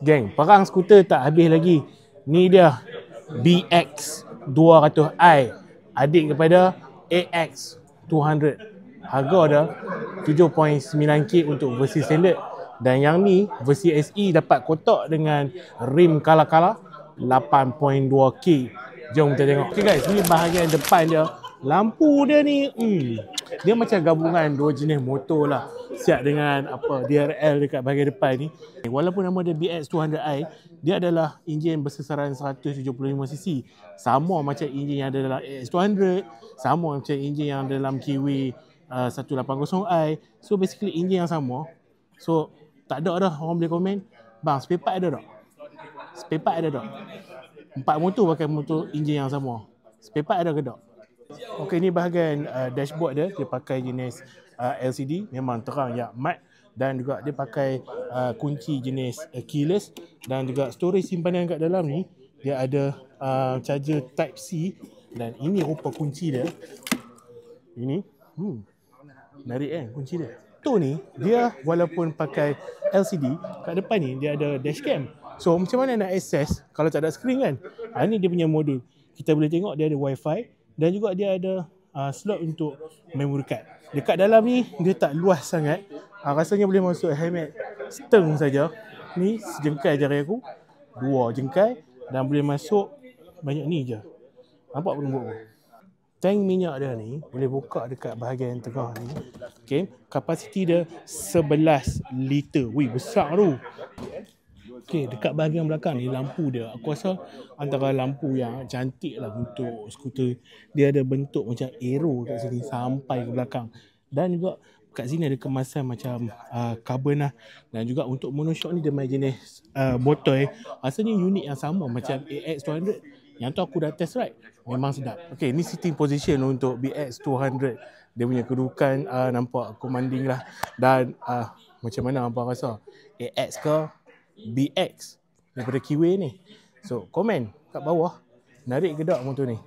Geng, perang skuter tak habis lagi. Ni dia BX 200i, adik kepada AX 200. Harga dia 7.9k untuk versi standard. Dan yang ni versi SE dapat kotak dengan rim kala-kala 8.2k. Jom kita tengok. Okay guys, ni bahagian depan dia. Lampu dia ni dia macam gabungan dua jenis motor lah. Siap dengan apa DRL dekat bahagian depan ni. Walaupun nama dia BX200i, dia adalah enjin bersesaran 175cc. Sama macam enjin yang ada dalam AX200, sama macam enjin yang ada dalam Kiwi 180i. So basically enjin yang sama. So tak ada dah orang boleh komen, bang spare part ada tak? Spare part ada tak? 4 motor pakai motor enjin yang sama. Spare part ada ke tak? Okey, ni bahagian dashboard dia. Dia pakai jenis LCD, memang terang ya mat. Dan juga dia pakai kunci jenis keyless. Dan juga storage simpanan kat dalam ni, dia ada charger type C. Dan ini rupa kunci dia. Ini menarik kan kunci dia. Tu ni, dia walaupun pakai LCD, kat depan ni dia ada dashcam. So macam mana nak access kalau tak ada screen kan? Ini dia punya modul. Kita boleh tengok dia ada wifi. Dan juga dia ada slot untuk memory card. Dekat dalam ni dia tak luas sangat. Rasanya boleh masuk helmet steng saja. Ni sejengkal jari aku. 2 jengkal. Dan boleh masuk banyak ni je. Nampak penumbuk tu? Tank minyak dia ni boleh buka dekat bahagian tengah ni. Okay. Kapasiti dia 11 liter. Wih, besar tu. Okay, dekat bahagian belakang ni lampu dia, aku rasa antara lampu yang cantik lah untuk skuter. Dia ada bentuk macam arrow kat sini sampai ke belakang. Dan juga kat sini ada kemasan macam carbon lah. Dan juga untuk monoshock ni dia main jenis botol. Rasanya unit yang sama macam AX200. Yang tu aku dah test ride. Memang sedap. Okay, ni sitting position untuk BX200. Dia punya kedudukan nampak commanding lah. Dan macam mana abang rasa? AX ke BX daripada Kiwi ni? So komen kat bawah, menarik ke tak motor ni?